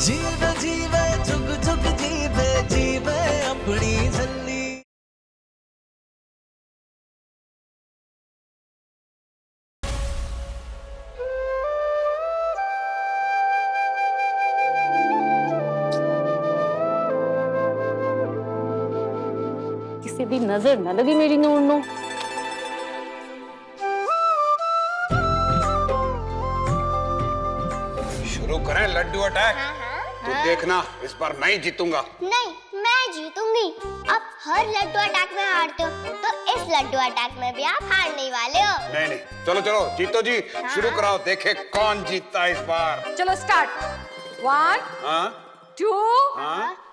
जीवे जीवे जुग जुग जीवे जीवे अपनी झल्ली। किसी दी नजर न लगी मेरी नूर नू। शुरू करें लड्डू अटैक। तो देखना इस बार मैं ही जीतूंगा। नहीं, मैं जीतूंगी। अब हर लड्डू अटैक में हारते हो, तो इस लड्डू अटैक में भी आप हारने वाले हो। नहीं नहीं, चलो चलो जीतो जी। शुरू कराओ, देखे कौन जीतता है इस बार। चलो स्टार्ट। 1 2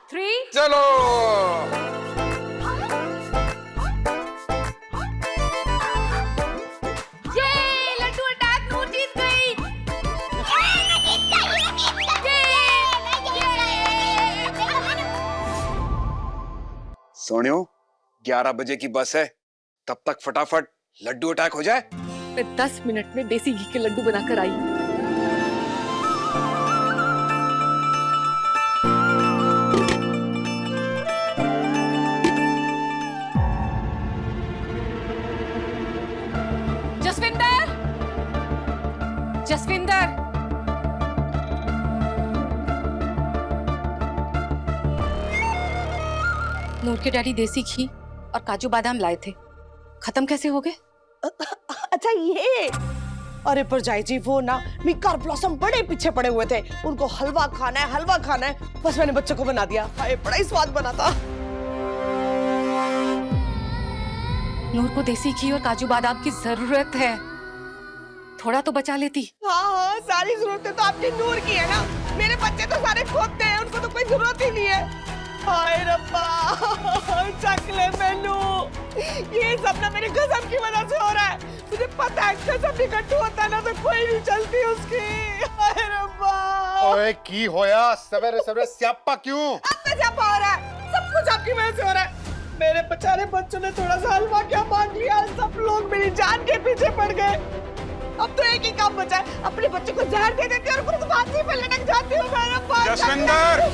3 चलो। सोनियो, 11 बजे की बस है, तब तक फटाफट लड्डू अटैक हो जाए। मैं 10 मिनट में देसी घी के लड्डू बनाकर आई। जसविंदर, जसविंदर, नूर के डैडी देसी घी और काजू बादाम लाए थे, खत्म कैसे हो गए? अच्छा ये, अरे पर जाई जी वो ना मिकार ब्लॉसम बड़े पीछे पड़े हुए थे, उनको हलवा खाना है, हलवा खाना है। बस मैंने बच्चों को बना दिया। हाय बड़ा ही स्वाद बना था। नूर को देसी घी और काजू बादाम की जरूरत है, थोड़ा तो बचा लेती। हाँ, सारी जरूरतें तो आपकी नूर की है ना। मेरे बच्चे तो सारे खोते हैं, उनको तो कोई जरूरत ही नहीं है। हाय रब्बा, चकले मेनू, ये सब ना मेरे कसम की वजह से हो रहा है। मुझे पता है कसम इकट्ठू होता है ना तो कोई नहीं चलती उसकी। हाय रब्बा। ओए की होया सवेरे सवेरे स्यापा क्यों? अब मैं स्यापा हो रहा है, सब कुछ आपकी वजह से हो रहा है। मेरे बेचारे बच्चों ने थोड़ा सा हलवा क्या मांग लिया, सब लोग मेरी जान के पीछे पड़ गए। अब तो एक ही काम बचा है, अपने बच्चे को जहर दे देती और खुद फांसी पर लटक जाती हूँ। जसविंदर,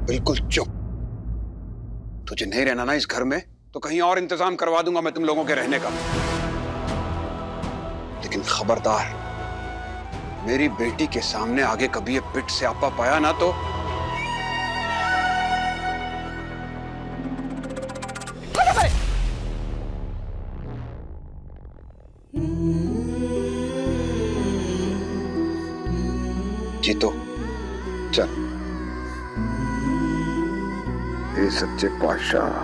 बिल्कुल चुप। तुझे नहीं रहना ना इस घर में, तो कहीं और इंतजाम करवा दूंगा मैं तुम लोगों के रहने का। लेकिन खबरदार, मेरी बेटी के सामने आगे कभी ये पिट से आपा पाया ना तो। जीतो, चल। हे सच्चे पातशाह,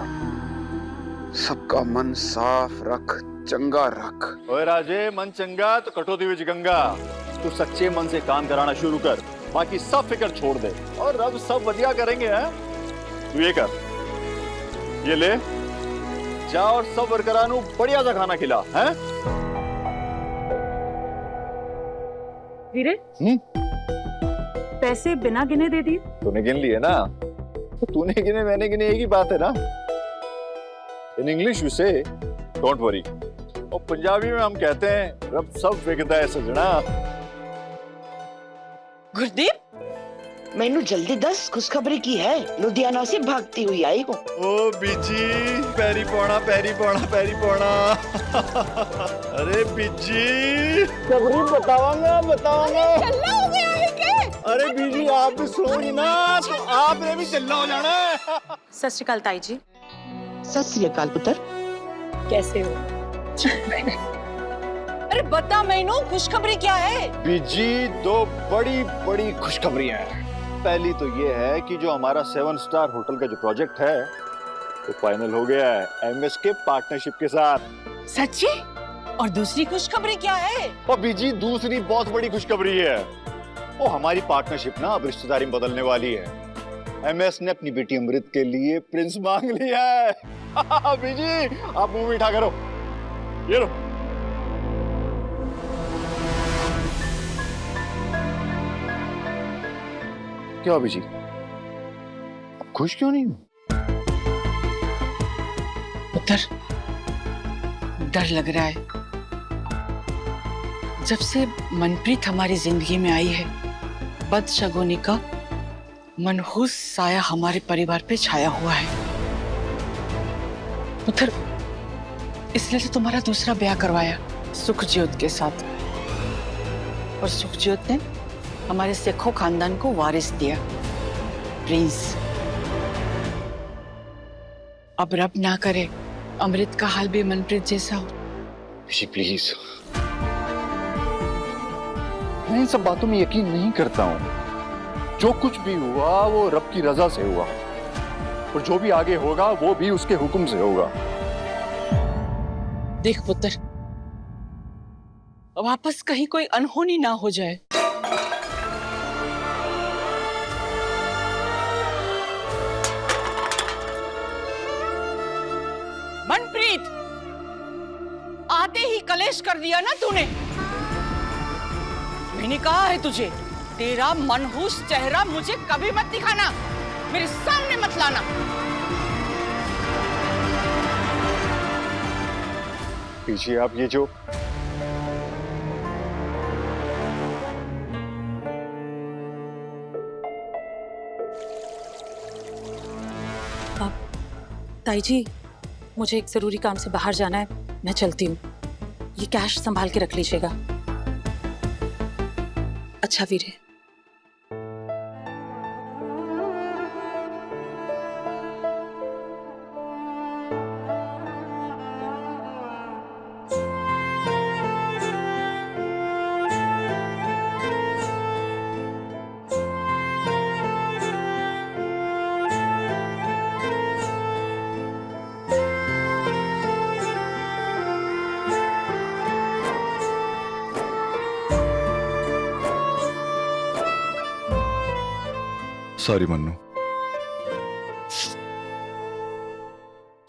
सबका मन साफ रख, चंगा रख। ओए राजे, मन चंगा तो कटौती विच गंगा। तू सच्चे मन से काम कराना शुरू कर, बाकी सब फिक्र छोड़ दे और रब सब बढ़िया करेंगे। हैं तू ये कर, ये ले जा और सब वर्करां नू बढ़िया सा खाना खिला। हैं वीरे, पैसे बिना गिने दे दिए। तूने गिन लिए ना, तो तूने गिने मैंने गिने, एक ही बात है ना। इन इंग्लिश यू से डोंट वरी, और पंजाबी में हम कहते हैं रब सब विकदा है सजना। गुरदीप, मैनू जल्दी दस, खुशखबरी की है। लुधियाना से भागती हुई आई को। ओ बीजी, पैरी पौना पैरी पौना पैरी पौना। अरे बीजी, खबरी बतावांगा बतावांगा। चल्ला हो गया है के? अरे बीजी आप भी सुनोगी ना तो आपने भी चल्ला हो जाना है। सत श्री अकाल ताई जी। सत श्री अकाल पुत्र, कैसे हो? अरे बता मैनू, खुशखबरी क्या है? बीजी, दो बड़ी बड़ी खुशखबरियां हैं। पहली तो ये है कि जो हमारा 7 स्टार होटल का जो प्रोजेक्ट है वो फाइनल हो गया है एमएस के पार्टनरशिप के साथ। सच्ची? और दूसरी खुशखबरी क्या है? और बीजी दूसरी बहुत बड़ी खुशखबरी है, वो हमारी पार्टनरशिप ना अब रिश्तेदारी में बदलने वाली है। एमएस ने अपनी बेटी अमृत के लिए प्रिंस मांग लिया है। बीजी आप मुंह मीठा करो, ये लो। क्या बीजी, अब खुश क्यों नहीं हो? पुत्र डर लग रहा है। जब से मनप्रीत हमारी जिंदगी में आई है, बदशगुनी का मनहूस साया हमारे परिवार पे छाया हुआ है। उधर इसलिए तो तुम्हारा दूसरा ब्याह करवाया सुखज्योत के साथ, और सुखज्योत ने हमारे सेखों खानदान को वारिस दिया, प्रिंस। अब रब ना करे अमृत का हाल भी मनप्रीत जैसा हो। जी प्लीज, मैं इन सब बातों में यकीन नहीं करता हूं। जो कुछ भी हुआ वो रब की रजा से हुआ, और जो भी आगे होगा वो भी उसके हुक्म से होगा। देख पुत्र, वापस कहीं कोई अनहोनी ना हो जाए। मनप्रीत, आते ही कलेश कर दिया ना तूने। मैंने कहा है तुझे, तेरा मनहूस चेहरा मुझे कभी मत दिखाना, मेरे सामने मत लाना। पीछे आप ये जो ताई जी, मुझे एक जरूरी काम से बाहर जाना है, मैं चलती हूँ। ये कैश संभाल के रख लीजिएगा। अच्छा वीरे। सॉरी मन्नू,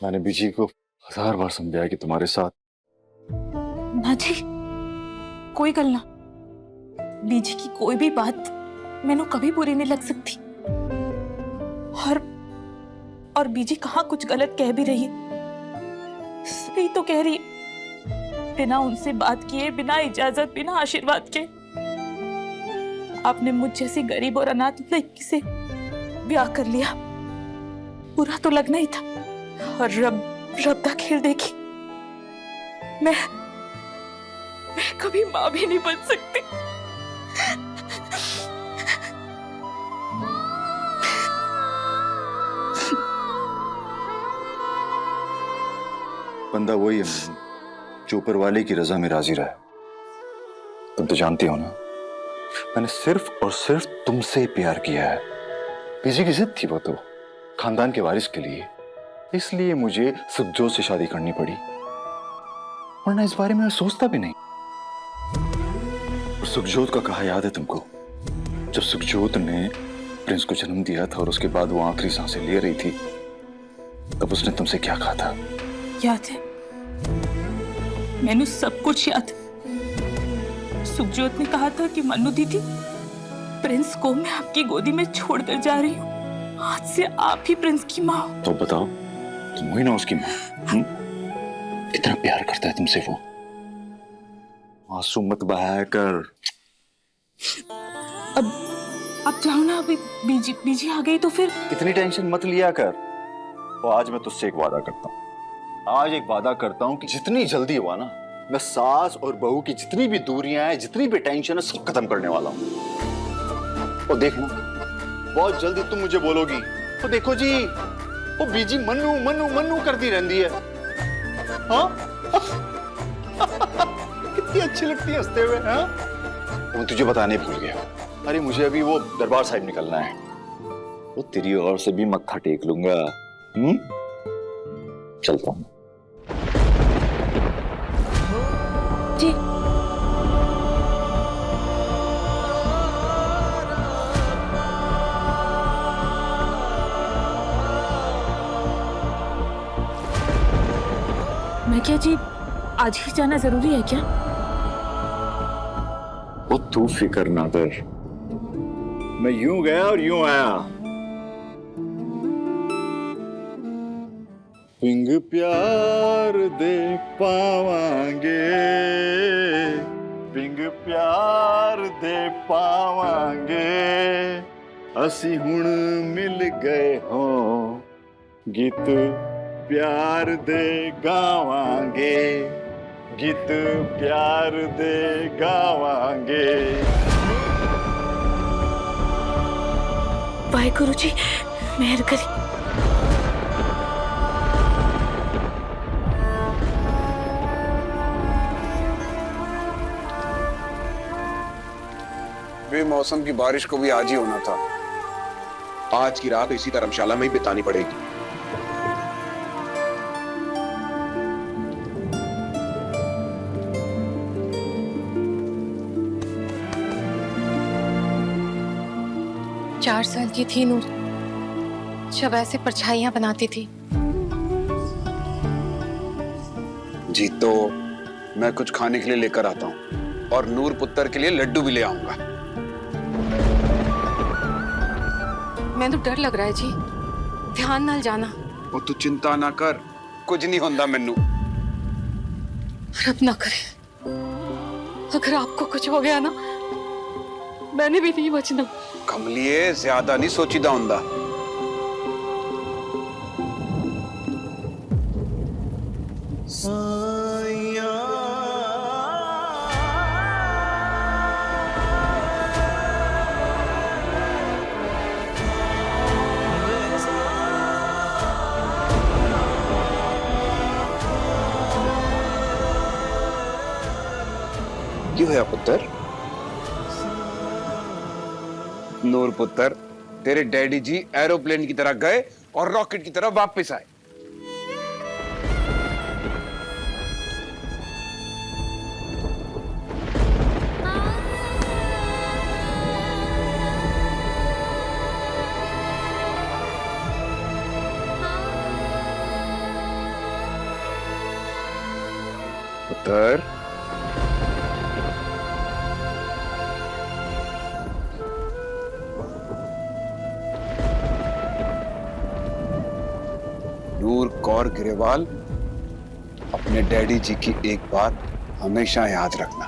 मैंने बीजी को 1000 बार समझाया कि तुम्हारे साथ। ना जी, कोई गल ना। बीजी की कोई भी बात मैनू कभी बुरी नहीं लग सकती। और बीजी कहाँ कुछ गलत कह भी रही है, सही तो कह रही है। बिना उनसे बात किए, बिना इजाजत, बिना आशीर्वाद के आपने मुझ जैसी गरीब और अनाथ लड़की से ब्याह कर लिया। बुरा तो लगना ही था। और रब का खेल देखी, मैं कभी मां भी नहीं बन सकती। बंदा वही है जो ऊपर वाले की रजा में राजी रहा। तुम तो जानती हो ना, मैंने सिर्फ और सिर्फ तुमसे प्यार किया है। बीजी की जिद थी वो तो खानदान के वारिस के लिए, इसलिए मुझे सुखजोत से शादी करनी पड़ी, वरना इस बारे में मैं सोचता भी नहीं। और सुखजोत का कहा याद है तुमको? जब सुखजोत ने प्रिंस को जन्म दिया था और उसके बाद वो आखिरी सांसें ले रही थी, तब उसने तुमसे क्या कहा था? याद है, मैंने सब कुछ याद है। सुखजोत ने कहा था कि मन्नू दीदी, प्रिंस को मैं आपकी गोदी में छोड़कर जा रही हूँ। आज से आप ही प्रिंस की माँ हो। तो बताओ, तुम हुई ना उसकी माँ? कितना प्यार करता है तुमसे वो। आंसू मत बहाया कर। अब जाओ ना, अभी बीजी आ गई तो फिर। इतनी टेंशन मत लिया कर। तो आज मैं तुझसे एक वादा करता हूँ। आज एक वादा करता हूँ कि जितनी जल्दी हुआ ना, मैं सास और बहू की जितनी भी दूरियां हैं, जितनी भी टेंशन है, सब खत्म करने वाला हूँ। और देखना, बहुत जल्दी तुम मुझे बोलोगी, तो देखो जी, वो बीजी मन्नू मन्नू मन्नू करती रहती है। हाँ? कितनी अच्छी लगती है हंसते हुए। हाँ? मैं तुझे बताने भूल गया। अरे मुझे अभी वो दरबार साहिब निकलना है, वो तेरी ओर से भी मत्था टेक लूंगा। चलता हूँ। जी। मैं क्या जी, आज ही जाना जरूरी है क्या? वो तू फिक्र ना कर, मैं यूं गया और यूं आया। पिंग प्यार दे पावांगे, पिंग प्यार दे पावांगे, ਅਸੀਂ ਹੁਣ ਮਿਲ ਗਏ ਹੋ ਗੀਤ ਪਿਆਰ ਦੇ ਗਾਵਾਂਗੇ ਗੀਤ ਪਿਆਰ ਦੇ ਗਾਵਾਂਗੇ वाहेगुरु जी मेहर करी। बेमौसम की बारिश को भी आज ही होना था। आज की रात इसी धर्मशाला में ही बितानी पड़ेगी। चार साल की थी नूर जब ऐसे परछाइयां बनाती थी। जी तो मैं कुछ खाने के लिए लेकर आता हूँ और नूर पुत्र के लिए लड्डू भी ले आऊंगा। मैं तो डर लग रहा है जी, ध्यान नाल जाना। और तू चिंता ना कर, कुछ नहीं होता मैनू। रब ना करे, अगर आपको कुछ हो गया ना मैंने भी नहीं बचना। कमलिए ज्यादा नहीं सोचीदा हुंदा। क्यों है पुत्र? नूर पुत्र, तेरे डैडी जी एरोप्लेन की तरह गए और रॉकेट की तरह वापस आए। पुत्र, नूर कौर गिरेवाल, अपने डैडी जी की एक बात हमेशा याद रखना,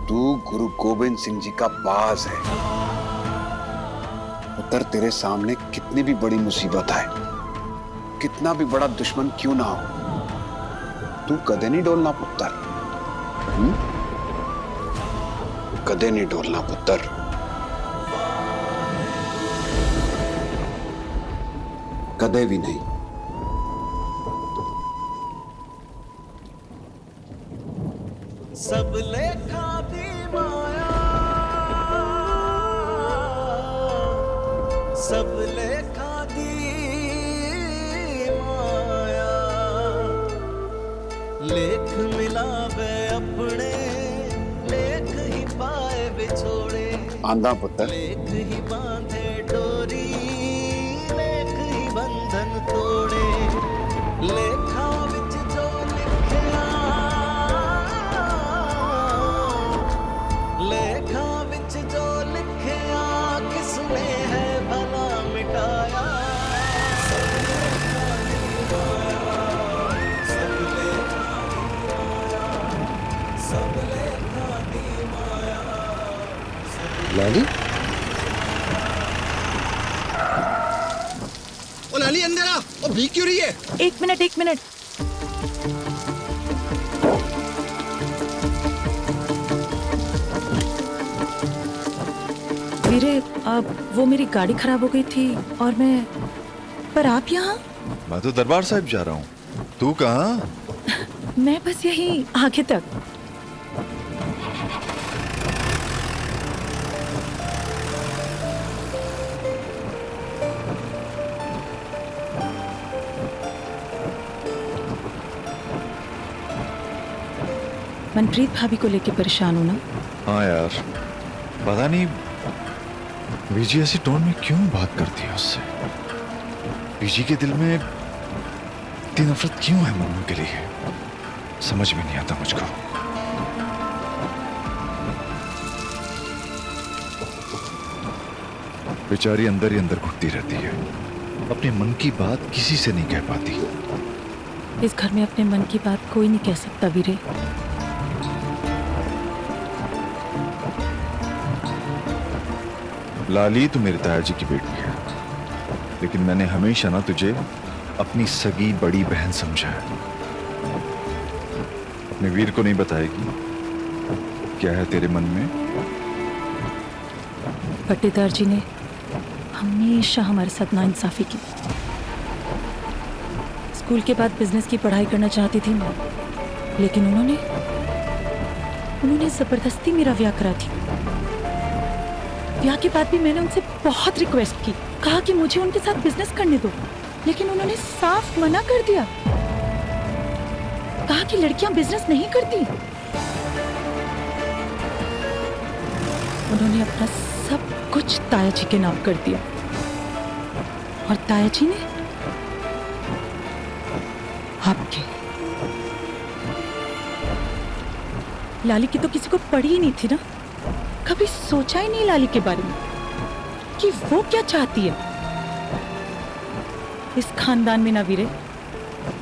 तू गुरु गोविंद सिंह जी का बाज है। पुत्र, तेरे सामने कितनी भी बड़ी मुसीबत आए, कितना भी बड़ा दुश्मन क्यों ना हो, तू कदे नहीं डोलना पुत्र। कदे नहीं डोलना पुत्र। कदे भी नहीं। सब लेखा दी माया, सब लेखा दी माया, लेख मिलावे अपने, लेख ही पाए बिछोड़े। आंदा पुत्र। लेख ही बांधे डोरी, लेख ही बंधन तोड़े। लेखा विच जो लिखिया, लेखा विच जो लिखिया, किसने है भला मिटाया। सब लेखा दी माया, सब लेखा दी माया, सब लेखा दी माया। लाली, ओ लाली अंदर आ। ओ भीग क्यों रही है? एक मिनट एक मिनट। वीरे, अब वो मेरी गाड़ी खराब हो गई थी और मैं, पर आप यहाँ? मैं तो दरबार साहिब जा रहा हूँ। तू कहाँ? मैं बस यहीं आगे तक। मनप्रीत भाभी को लेके परेशान हो ना? हाँ यार, पता नहीं बीजी ऐसी टोन में क्यों बात करती है उससे। बीजी के दिल में इतनी नफरत क्यों है मन्नू के लिए, समझ में नहीं आता मुझको। बेचारी अंदर ही अंदर घुटती रहती है, अपने मन की बात किसी से नहीं कह पाती। इस घर में अपने मन की बात कोई नहीं कह सकता वीरे। लाली तू मेरे ताया जी की बेटी है, लेकिन मैंने हमेशा ना तुझे अपनी सगी बड़ी बहन समझा है। अपने वीर को नहीं बताएगी क्या है तेरे मन में? पट्टेदार जी ने हमेशा हमारे साथ नाइंसाफी की। स्कूल के बाद बिजनेस की पढ़ाई करना चाहती थी मैं, लेकिन उन्होंने जबरदस्ती मेरा ब्याह करा दिया। ब्याह के बाद भी मैंने उनसे बहुत रिक्वेस्ट की, कहा कि मुझे उनके साथ बिजनेस करने दो, लेकिन उन्होंने साफ मना कर दिया। कहा कि लड़कियां बिजनेस नहीं करती। उन्होंने अपना सब कुछ ताया जी के नाम कर दिया, और ताया जी ने आपके। लाली की तो किसी को पड़ी ही नहीं थी ना, कभी सोचा ही नहीं लाली के बारे में कि वो क्या चाहती है। इस खानदान में ना वीरे,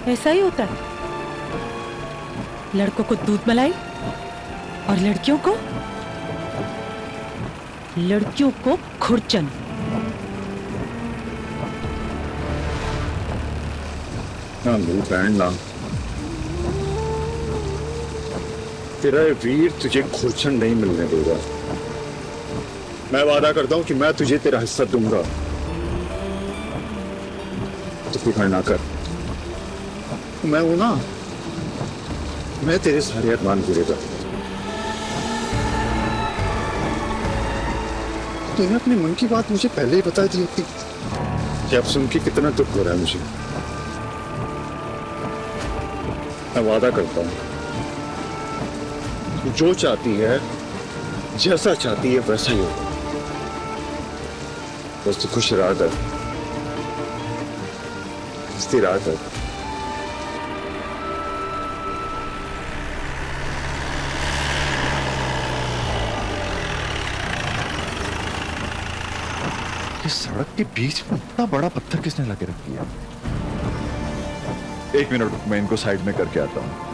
ऐसा ही होता है। लड़कों को दूध मलाई और लड़कियों को खुरचन। मेरी बहन ना, तेरा ये वीर तुझे खुरचन नहीं मिलने देगा। मैं वादा करता हूं कि मैं तुझे तेरा हिस्सा दूंगा। तो फिक्र ना कर, मैं हूं ना, मैं तेरे सारे अरमान पूरे कर। तूने अपने मन की बात मुझे पहले ही बता दी होती, कि अब सुन के कितना दुख हो रहा है मुझे। मैं वादा करता हूं, तू जो चाहती है, जैसा चाहती है वैसा ही होगा। बस तू खुश रहा कर, हंसती रहा कर। इस सड़क के बीच में इतना बड़ा पत्थर किसने लगे रख दिया? एक मिनट रुक, मैं इनको साइड में करके आता हूं।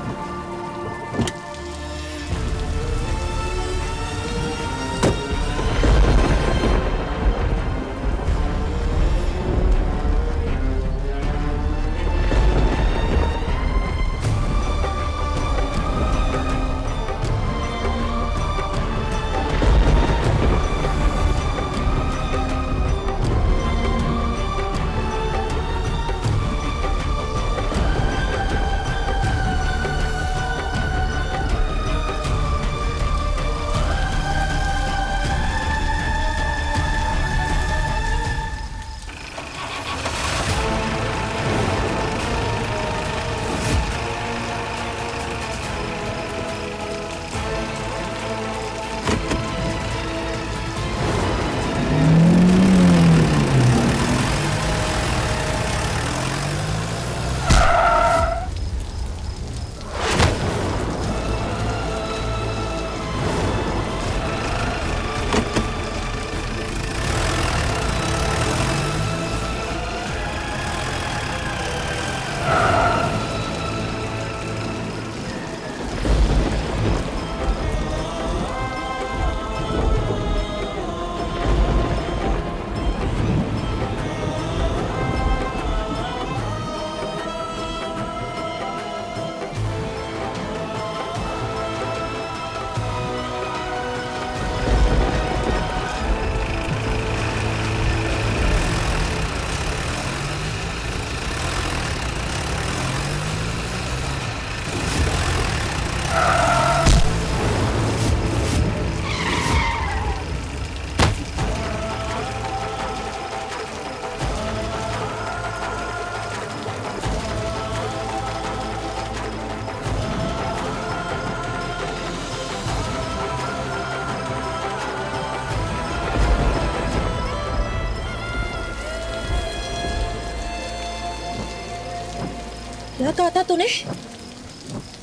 क्या कहा था तूने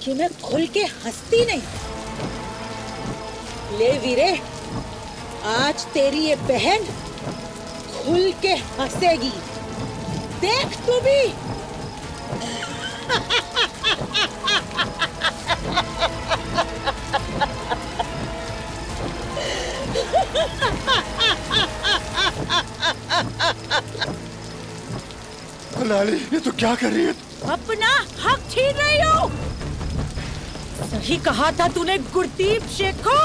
कि मैं खुल के हंसती नहीं? ले वीरे, आज तेरी ये बहन खुल के हंसेगी, देख तू भी। लाली ये तो क्या कर रही है? अपना हक छीन रही हो। सही कहा था तूने गुरदीप शेख को।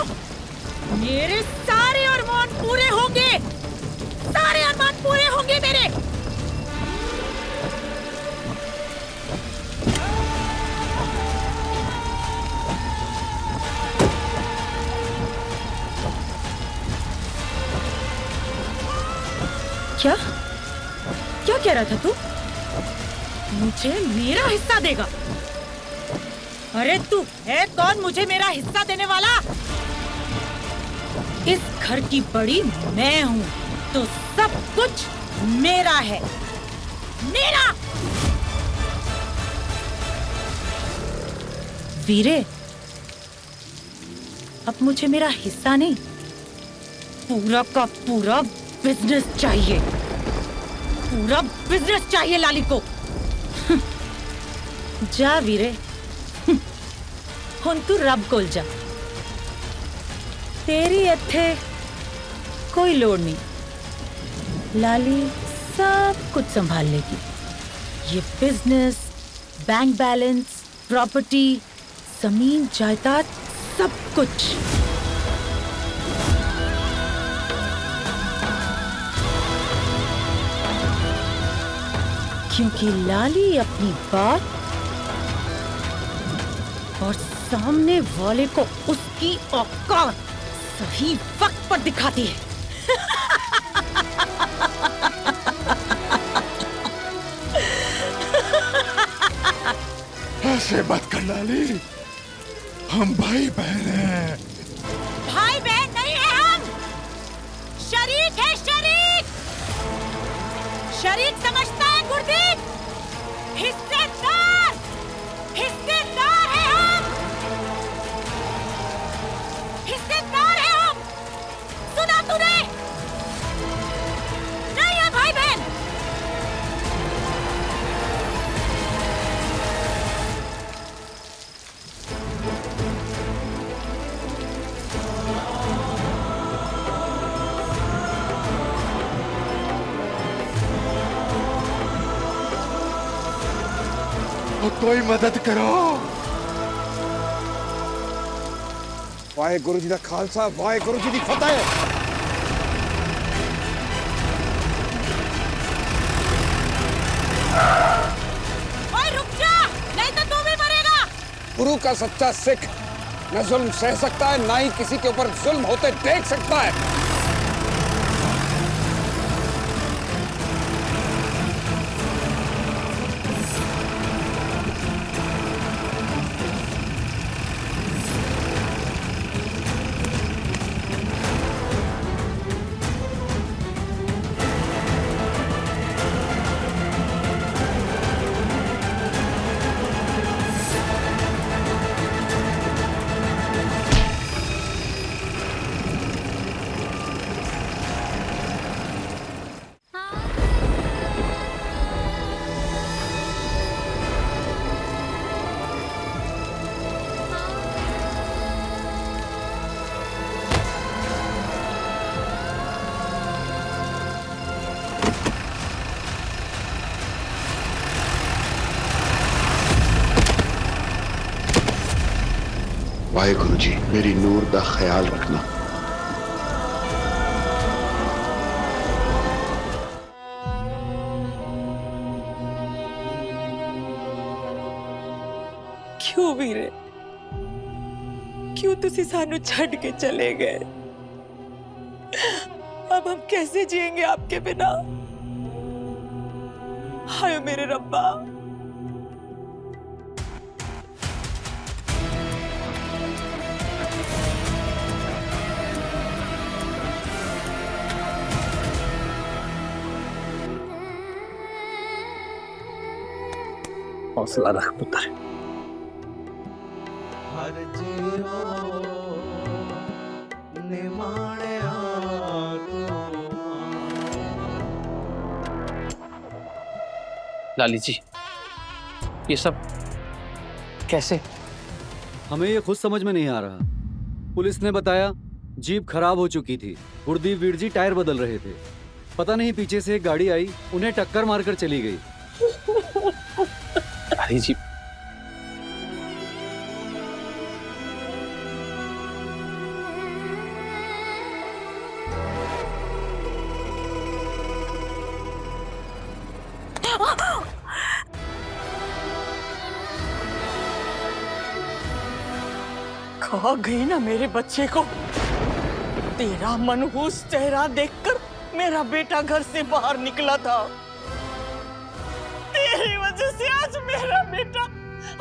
मेरे सारे अरमान पूरे होंगे, सारे अरमान पूरे होंगे मेरे। क्या क्या कह रहा था तू? मुझे मेरा हिस्सा देगा? अरे तू है कौन मुझे मेरा हिस्सा देने वाला? इस घर की बड़ी मैं हूँ, तो सब कुछ मेरा है, मेरा। वीरे, अब मुझे मेरा हिस्सा नहीं, पूरा का पूरा बिजनेस चाहिए, पूरा बिजनेस चाहिए लाली को। जा वीरे, हुन तू रब कोल जा। तेरी इत्थे कोई लोड़ नहीं, लाली सब कुछ संभाल लेगी। ये बिजनेस, बैंक बैलेंस, प्रॉपर्टी, जमीन जायदाद, सब कुछ। क्योंकि लाली अपनी बात और सामने वाले को उसकी औकात सही वक्त पर दिखाती है। ऐसे मत कर लाली, हम भाई बहन हैं। भाई बहन नहीं है हम, शरीक है, शरीक। शरीक समझता है गुरदीप, हिस्सेदार, हिस्सेदार है हम, हिस्सेदार है हम। सुना तूने? नहीं है भाई बहन। तो कोई मदद करो। वाहेगुरु जी दा खालसा, वाहेगुरु जी दी फतेह। ओए रुक जा, नहीं तो तू भी मरेगा। गुरु का सच्चा सिख न जुल्म सह सकता है, ना ही किसी के ऊपर जुल्म होते देख सकता है। वाहेगुरु जी, मेरी नूर दा ख्याल रखना। क्यों वीरे, क्यों तुसी सानू छड़ के चले गए? अब हम कैसे जिएंगे आपके बिना? हाय मेरे रब्बा। हौसला रख पुत्र। हर जीरो निमाणिया लाली जी, ये सब कैसे? हमें ये खुद समझ में नहीं आ रहा। पुलिस ने बताया जीप खराब हो चुकी थी, गुरदीप वीर जी टायर बदल रहे थे। पता नहीं पीछे से एक गाड़ी आई, उन्हें टक्कर मारकर चली गई। दादी जी, खा गई ना मेरे बच्चे को। तेरा मनहूस चेहरा देखकर मेरा बेटा घर से बाहर निकला था। तेरी वजह से आज मेरा बेटा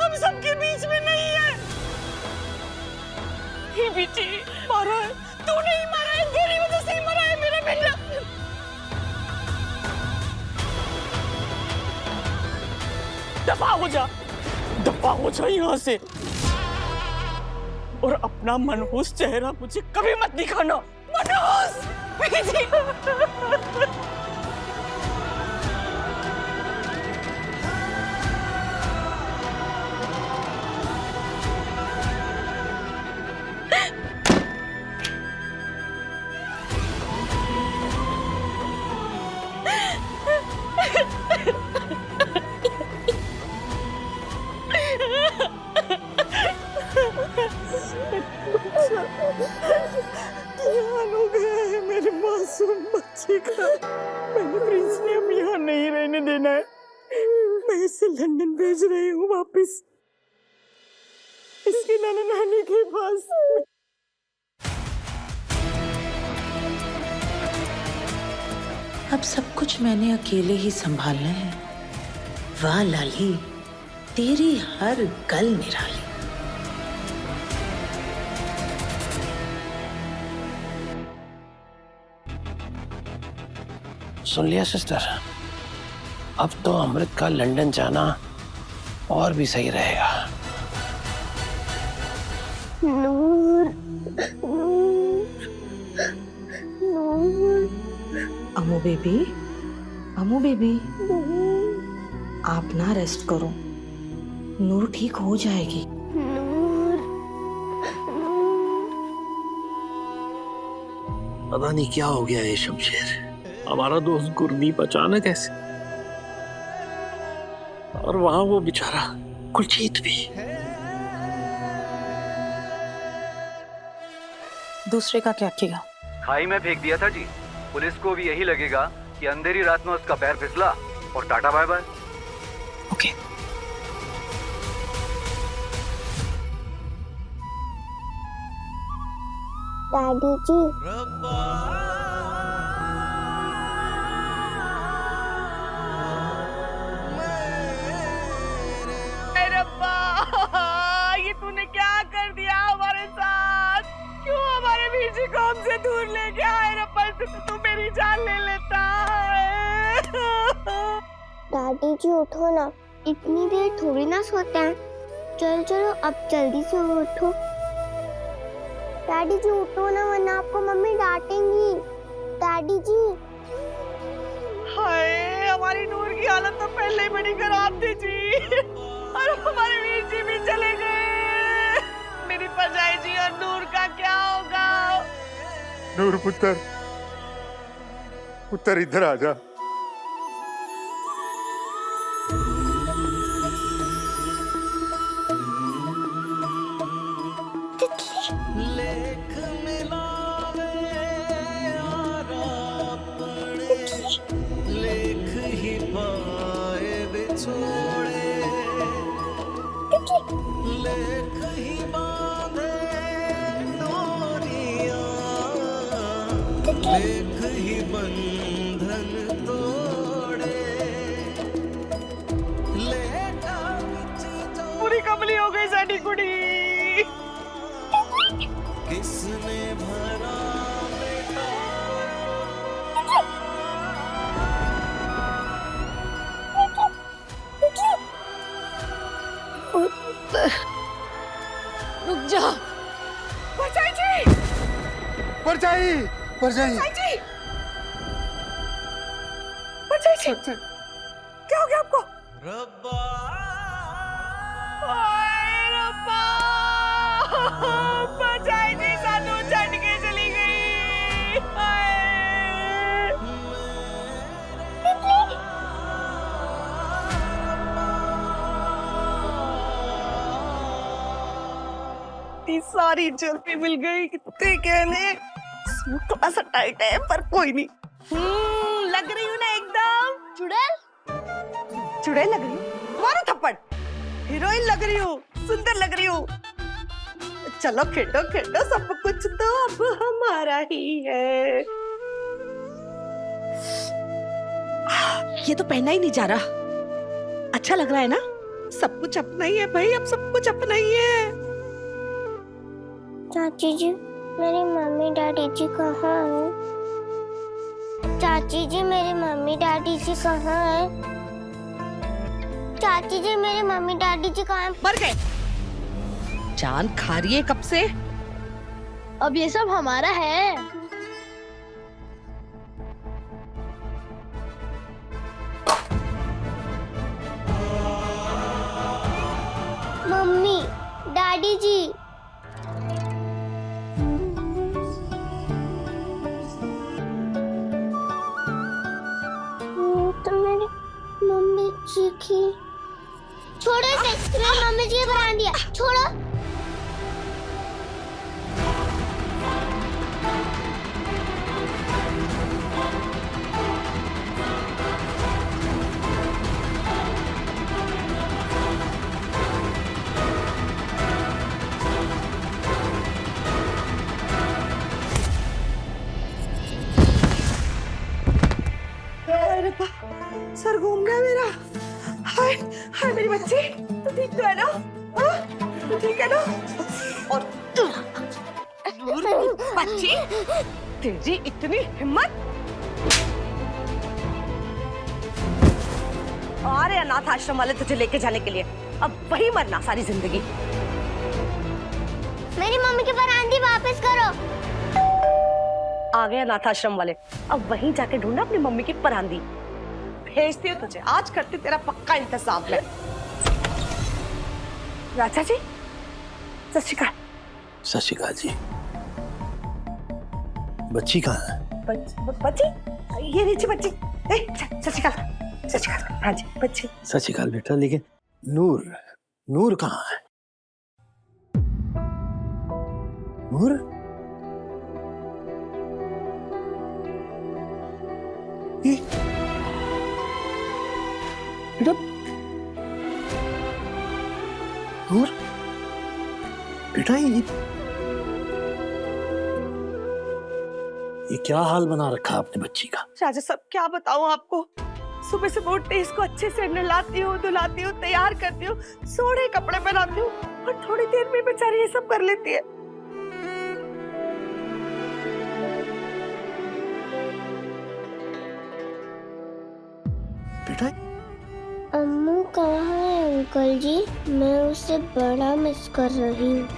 हम सबके बीच में नहीं है। ही बेटी मारा है, तू नहीं मारा है, तेरी वजह से ही मरा है मेरा बेटा। दफा हो जा, दफा हो जा यहाँ से। और अपना मनहूस चेहरा मुझे कभी मत दिखाना। मनहूस मेरे मासूम बच्चे का। मैंने प्रिंस ने अब यहाँ नहीं रहने देना है। मैं इसे लंदन भेज रही हूँ वापस, इसके नाना नानी के पास। अब सब कुछ मैंने अकेले ही संभालना है। वाह लाली, तेरी हर गल निराली। सुन लिया सिस्टर, अब तो अमृत का लंदन जाना और भी सही रहेगा। नूर, नूर, नूर। अमू बेबी, अमू बेबी, आप ना रेस्ट करो, नूर ठीक हो जाएगी। नूर, पता नहीं क्या हो गया ये शमशेर, हमारा दोस्त गुरदीप अचानक ऐसे, और वहां वो बेचारा कुलजीत भी। दूसरे का क्या किया? खाई में फेंक दिया था जी। पुलिस को भी यही लगेगा कि अंधेरी रात में उसका पैर फिसला और tata bye bye. Okay. Daddy ji, ये तूने क्या कर दिया हमारे साथ? क्यों हमारे बीच को हमसे दूर ले गया है? रब्बा, से तो तू मेरी जान ले लेता है। डैडी जी उठो ना, इतनी देर थोड़ी ना सोते हैं। चलो चलो अब जल्दी से उठो। डैडी जी उठो ना, वरना आपको मम्मी डांटेंगी। डैडी जी। हाय, हमारी नूर की हालत तो पहले ही बड़ी खराब थी जी, और हमारे वीर जी भी चले गए। मेरी परजाई जी और नूर का क्या होगा? नूर पुत्र, पुत्र इधर आ जा। लेख मिलावे लेख ही पाए बिछोड़े, लेख ही बांधे डोरियां, लेख ही बंधन तोड़े। लेखा पूरी कमली हो गई साडी कुड़ी। किसने भरा रुक जा। परजाई जी, परजाई, परजाई, परजाई जी, परजाई जी, क्या हो गया आपको? रब्बा, हाय रब्बा, परजाई जी सानू छड़ के चली गई। हाय, इतनी सारी ज्वेलरी मिल गई, कितने कहने। सूट थोड़ा सा टाइट है पर कोई नहीं। लग रही हूँ ना एकदम चुड़ैल। चुड़ैल लग रही हूँ? मारो थप्पड़। हीरोइन लग रही हूँ, सुंदर लग रही हूँ। चलो खेलो खेलो, सब कुछ तो अब हमारा ही है। ये तो पहना ही नहीं जा रहा। अच्छा लग रहा है ना? सब कुछ अपना ही है भाई, अब सब कुछ अपना ही है। चाची जी, मेरी मम्मी डैडी जी कहाँ हैं? चाची जी, मेरी मम्मी डैडी जी कहाँ हैं? चाची जी, मेरे मम्मी डैडी जी कहाँ हैं? मर गए। जान खा रही है कब से? अब ये सब हमारा है। मम्मी, डैडी जी। तो मेरी मम्मी जी की। छोड़ो इसे, मेरी मम्मी जी बना दिया। छोड़ो। सर घूम गया मेरा। हाय हाय मेरी बच्ची, तू ठीक तो है ना? तू ठीक है ना? और तू बच्ची, तेरी इतनी हिम्मत? आ रहे अनाथ आश्रम वाले तुझे लेके जाने के लिए। अब वही मरना सारी जिंदगी। मेरी मम्मी की परांदी वापस करो। आ गए अनाथ आश्रम वाले, अब वहीं जाके ढूंढना अपनी मम्मी की परांदी। भेजती हूँ तुझे, आज करती तेरा पक्का इंतजाम है। राजा जी, सत श्री अकाल। सत श्री अकाल जी। बच्ची कहाँ है? बच्ची? ये नीचे बच्ची। सत श्री अकाल। सत श्री अकाल। हाँ जी बच्ची। सत श्री अकाल बेटा, लेकिन नूर कहाँ है? नूर? ये बेटा, नूर बेटा, ये क्या हाल बना रखा आपने बच्ची का? राजा साहब क्या बताऊं आपको, सुबह से उठते इसको अच्छे से नहलाती हूँ, धुलाती हूँ, तैयार करती हूँ, सोने कपड़े पहनाती हूँ और थोड़ी देर में बेचारी ये सब कर लेती है। बेटा, अम्मू कहाँ है अंकल जी? मैं उसे बड़ा मिस कर रही हूँ।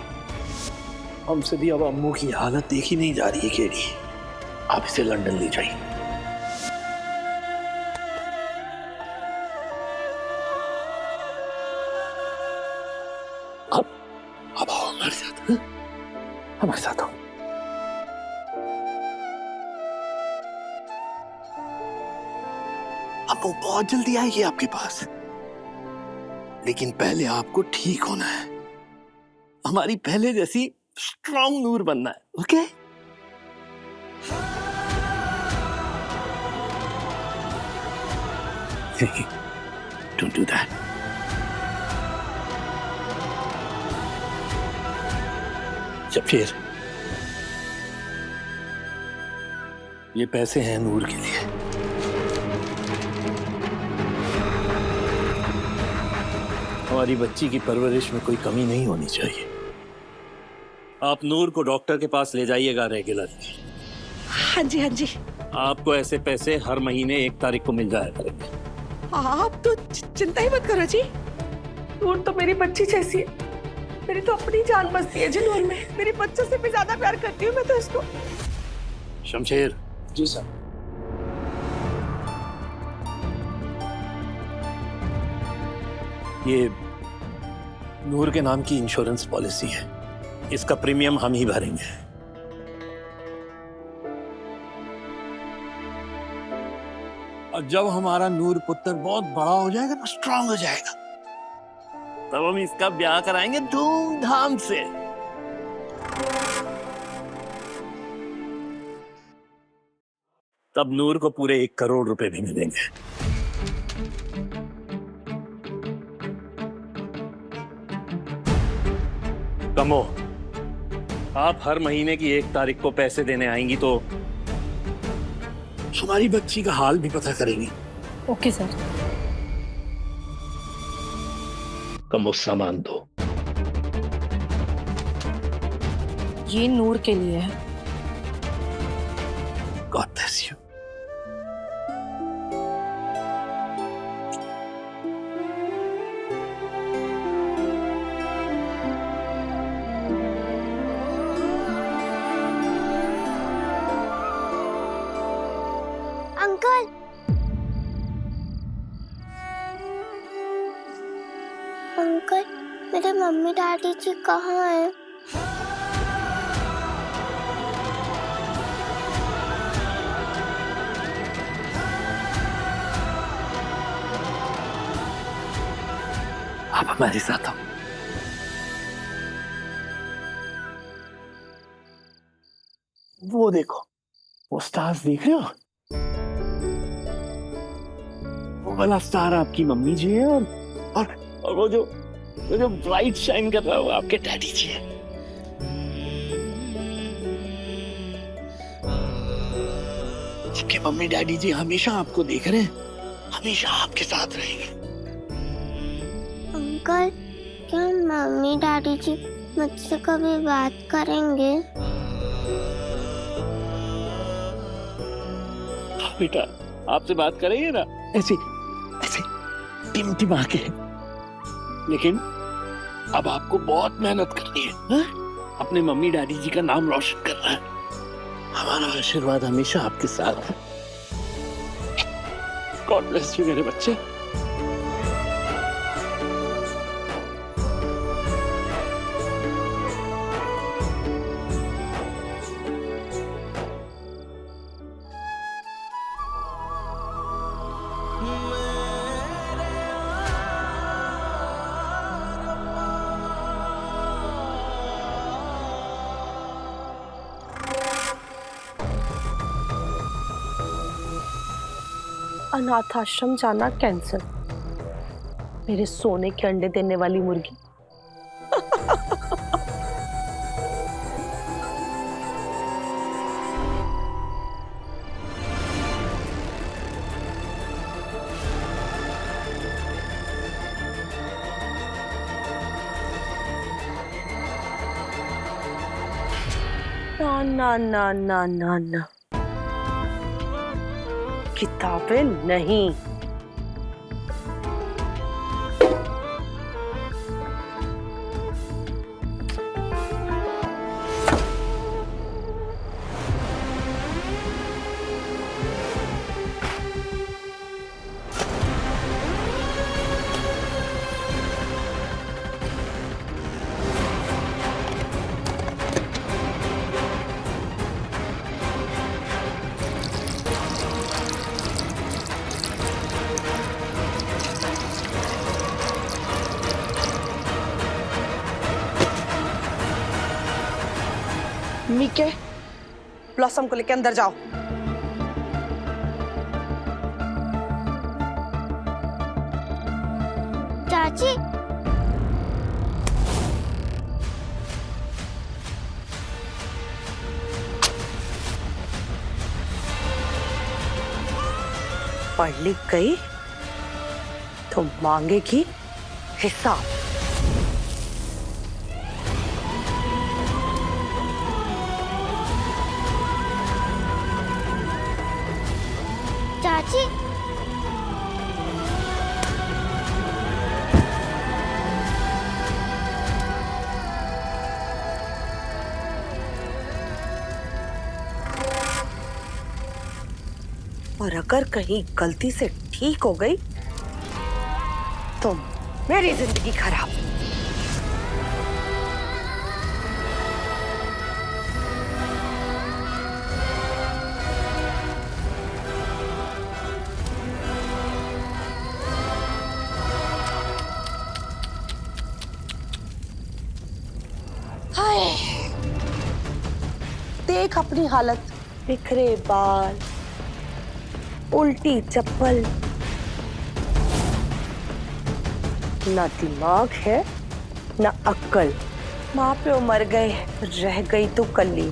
हमसे भी अब अम्मू की हालत देखी नहीं जा रही है केडी। आप इसे लंदन ले जाइए। अब आओ हमारे साथ। हमारे साथ आओ। अम्मू बहुत जल्दी आएगी आपके पास, लेकिन पहले आपको ठीक होना है। हमारी पहले जैसी स्ट्रॉन्ग नूर बनना है, okay? Don't do that. Shabbir, ये पैसे हैं नूर के लिए। हमारी बच्ची की परवरिश में कोई कमी नहीं होनी चाहिए। आप नूर को डॉक्टर के पास ले जाइएगा रेगुलरली। हाँ जी हाँ जी। आपको ऐसे पैसे हर महीने 1 तारीख को मिल जाया करेंगे। आप तो चिंता ही मत करो जी, नूर तो मेरी बच्ची जैसी है। मेरी तो अपनी जान बसती है जी नूर में। मेरी बच्चों से भी ज्यादा प्यार करती हूँ मैं तो इसको। शमशेर। जी सर। ये नूर के नाम की इंश्योरेंस पॉलिसी है, इसका प्रीमियम हम ही भरेंगे। और जब हमारा नूर पुत्र बहुत बड़ा हो जाएगा ना, स्ट्रांग हो जाएगा, तब हम इसका ब्याह कराएंगे धूमधाम से। तब नूर को पूरे 1 करोड़ रुपए भी मिलेंगे। कमो, आप हर महीने की 1 तारीख को पैसे देने आएंगी तो हमारी बच्ची का हाल भी पता करेंगी। Okay sir. कमो, सामान दो। ये नूर के लिए है। God bless you. Uncle, uncle, मेरे मम्मी डैडी जी कहाँ हैं? आप हमारे साथ आओ। वो देखो, वो स्टार्स देख रहे हो? वो वाला स्टार आपकी मम्मी जी है और वो जो ब्राइट शाइन कर रहा है वो आपके डैडी जी है। आपके मम्मी डैडी जी हमेशा आपको देख रहे हैं, हमेशा आपके साथ रहेंगे। अंकल, क्या मम्मी डैडी जी मुझसे कभी बात करेंगे? बेटा, आपसे बात करेंगे ना, ऐसे ऐसे टिमटिमा के। लेकिन अब आपको बहुत मेहनत करनी है, हा? अपने मम्मी डैडी जी का नाम रोशन करना है। हमारा आशीर्वाद हमेशा आपके साथ है। गॉड ब्लेस यू मेरे बच्चे। अनाथ आश्रम जाना कैंसिल। मेरे सोने के अंडे देने वाली मुर्गी। ना ना ना ना ना ना, किताबें नहीं। मीके, ब्लॉसम को लेके अंदर जाओ। चाची, पढ़ लिख गई तो मांगेगी हिसाब। चाची, और अगर कहीं गलती से ठीक हो गई तो मेरी जिंदगी खराब। हाय, देख अपनी हालत, बिखरे बाल, उल्टी चप्पल। ना दिमाग है ना अक्ल। माँ प्यो मर गए, रह गई तू कल्ली,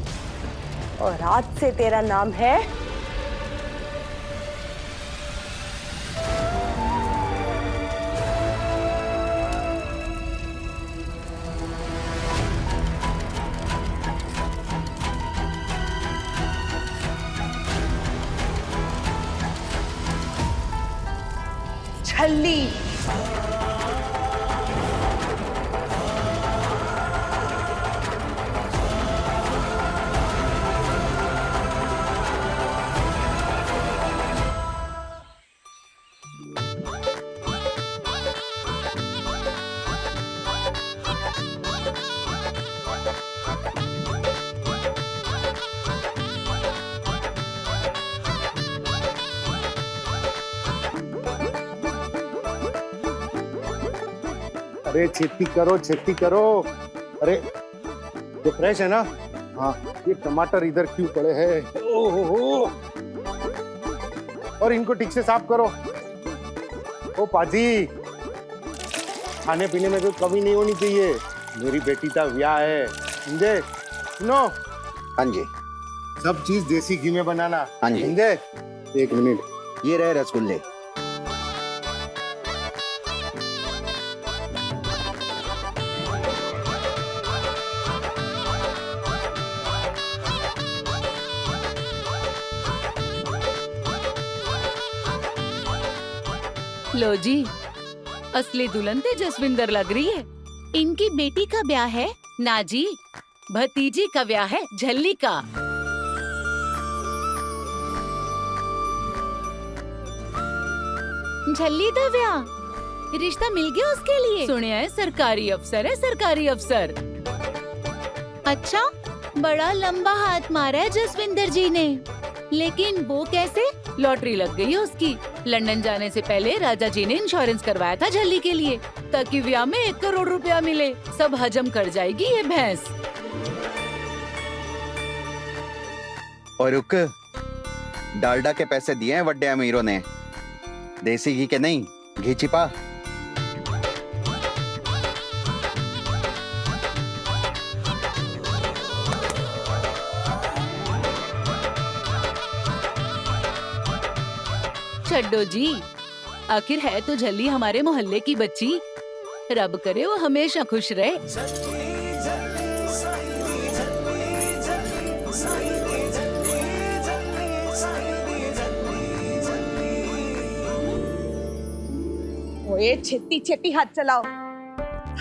और आज से तेरा नाम है छल्ली। अरे छेती करो। अरे ये फ्रेश है ना? हाँ, ये टमाटर इधर क्यों पड़े हैं? ओहो, और इनको ठीक से साफ करो। ओ पाजी, खाने पीने में कोई कमी नहीं होनी चाहिए। मेरी बेटी का ब्याह है, समझे? सुनो। हाँ जी। सब चीज देसी घी में बनाना। हाँ जी। समझे? एक मिनट, ये रहे रसगुल्ले। लो जी, असली दुल्हन ते जसविंदर लग रही है। इनकी बेटी का ब्याह है ना जी, भतीजी का ब्याह है झल्ली का। झल्ली दा ब्याह, रिश्ता मिल गया उसके लिए। सुनिया है सरकारी अफसर है, सरकारी अफसर। अच्छा, बड़ा लंबा हाथ मारा है जसविंदर जी ने, लेकिन वो कैसे? लॉटरी लग गई है उसकी। लंदन जाने से पहले राजा जी ने इंश्योरेंस करवाया था झल्ली के लिए, ताकि ब्याह में 1 करोड़ रुपया मिले। सब हजम कर जाएगी ये भैंस। और रुक, डालडा के पैसे दिए हैं वड्डे अमीरों ने, देसी घी के नहीं, घी छिपा। छड्डो जी, आखिर है तो झल्ली हमारे मोहल्ले की बच्ची। रब करे वो हमेशा खुश रहे। ओए छेती छेती हाथ चलाओ।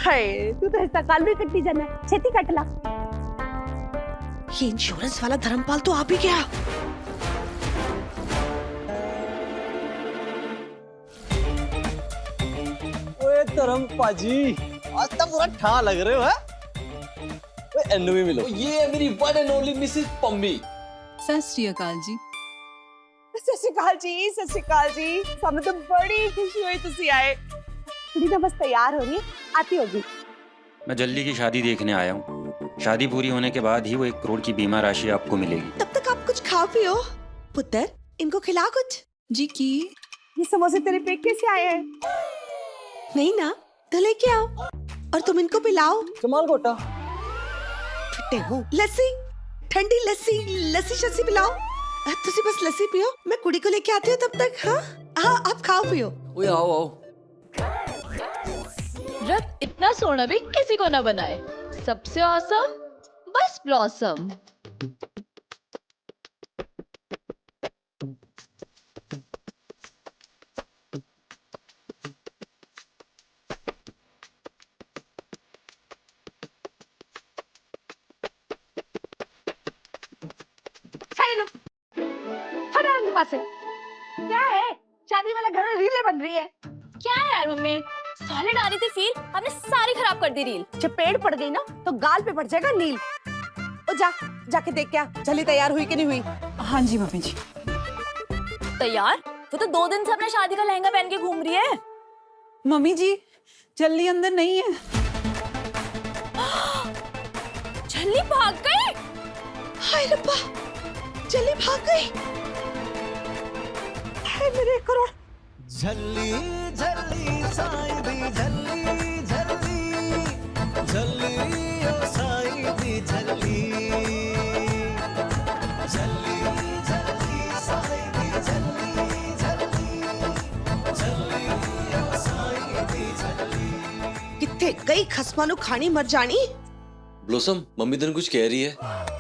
हाय, तू तो ऐसा काल भी कट्टी जाना, छेती कट ला। ये इंश्योरेंस वाला धर्मपाल तो आ भी गया। धर्मपाजी, आज तक पूरा ठा लग रहे हो है? एन्नू भी मिलो। ये है मेरी one and only Mrs Pammi. सत श्री अकाल जी। सत श्री अकाल जी, सत श्री अकाल जी। हमें तो बड़ी खुशी हुई तुसी आए। थोड़ी ना बस तैयार हो रही है, आती होगी। मैं जल्दी की शादी देखने आया हूँ। शादी पूरी होने के बाद ही वो 1 करोड़ की बीमा राशि आपको मिलेगी। तब तक आप कुछ खाओ पियो। पुत्र, इनको खिला कुछ। जी की? ये समोसे तेरे पेट कैसे आए हैं? नहीं ना, तो लेके आओ और तुम इनको पिलाओ। कमाल गोटा। फिटे हो। लस्सी, ठंडी लस्सी, लस्सी शस्सी पिलाओ। तुसी बस लस्सी पियो, मैं कुड़ी को लेके आती हूँ तब तक। हाँ, आप खाओ पियो। ओए आओ। रब इतना सोना भी किसी को ना बनाए। सबसे औसम बस ब्लॉसम। से क्या है? शादी वाला घर में रीलें बन रही है। क्या है यार मम्मी, सॉलिड आ रही थी फील, हमने सारी खराब कर दी रील। जब पेड़ पड़ गई ना तो गाल पे पड़ जाएगा नील। ओ जाके देख क्या झल्ली तैयार हुई कि नहीं हुई। हाँ जी मम्मी जी। तैयार? वो तो 2 दिन से अपने शादी का लहंगा पहन के घूम रही है। मम्मी जी, झल्ली अंदर नहीं है। झल्ली भाग गई। हाय रब्बा, झल्ली भाग गई। मेरे 1 करोड़। झल्ली झल्ली साईं दी झल्ली झल्ली झल्ली ओ साईं दी झल्ली झल्ली झल्ली साईं दी झल्ली झल्ली झल्ली ओ साईं दी झल्ली। किथे गई खसमानु खानी मर जानी। ब्लॉसम, मम्मी तेन कुछ कह रही है।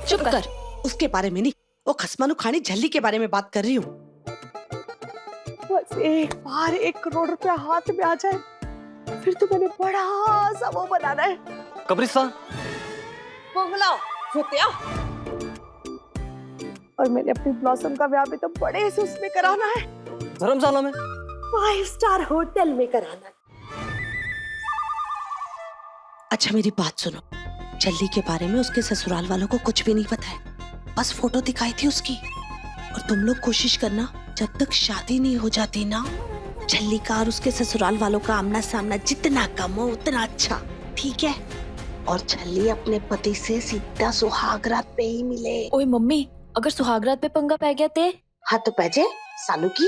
चुप कर, उसके बारे में नहीं, वो खसमानु खानी झल्ली के बारे में बात कर रही हूँ। बस एक बार 1 करोड़ रुपया हाथ में आ जाए, फिर तो मैंने बड़ा सा वो बनाना है। कब्रिस्तान बंगला होतिया। और मैंने अपनी ब्लॉसम का ब्याह भी तो बड़े से उसमें कराना है। धर्मशाला में 5 स्टार होटल में कराना है। अच्छा मेरी बात सुनो, झल्ली के बारे में उसके ससुराल वालों को कुछ भी नहीं पता है, बस फोटो दिखाई थी उसकी। और तुम लोग कोशिश करना, जब तक शादी नहीं हो जाती ना, झल्ली का और उसके ससुराल वालों का आमना सामना जितना कम हो उतना अच्छा, ठीक है? और झल्ली अपने पति से सीधा सुहागरात पे ही मिले। ओए मम्मी, अगर सुहागरात पे पंगा पै गया ते? हाँ तो पैजे सालू की।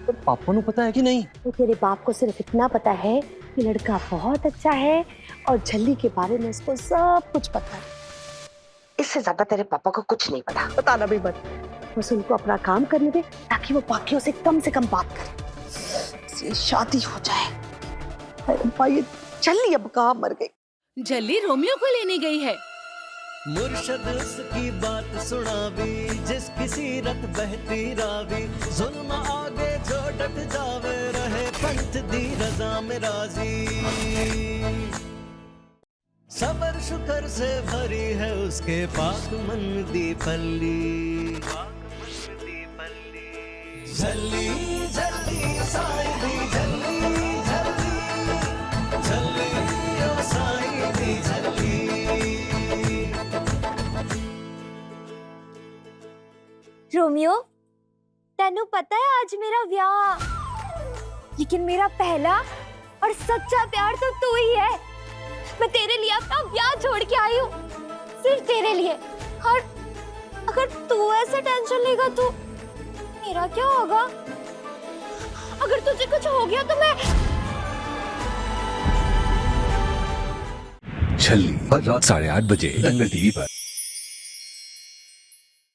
तो पापा को पता है कि नहीं? तो तेरे बाप को सिर्फ इतना पता है कि लड़का बहुत अच्छा है और झल्ली के बारे में उसको सब कुछ पता है। इससे ज्यादा तेरे पापा को कुछ नहीं पता, बताना भी मत। बस उनको अपना काम करने दे ताकि वो बाकियों से कम बात करे, इसलिए शादी हो जाए। अरे भाई झल्ली अब कहाँ मर गई। झल्ली रोमियो को लेने गई है। मुर्शद उसकी बात सुनावी, जिस किसी रत बहती रावी, जुल्म आगे जो डट जावे, रहे पंथ दी रजा में राजी। सबर शुक्र से भरी है उसके पाक मन दी पल्ली। झल्ली झल्ली साईं दी झल्ली झल्ली झल्ली ओ साईं दी झल्ली। रोमियो, तेनू पता है आज मेरा ब्याह, लेकिन मेरा पहला और सच्चा प्यार तो तू ही है। मैं तेरे लिए अपना ब्याह छोड़ के आई हूँ, सिर्फ तेरे लिए। और अगर तू ऐसे टेंशन लेगा तो मेरा क्या होगा? अगर तुझे कुछ हो गया तो मैं। छल्ली, रात 8:30 बजे दंगल टीवी पर।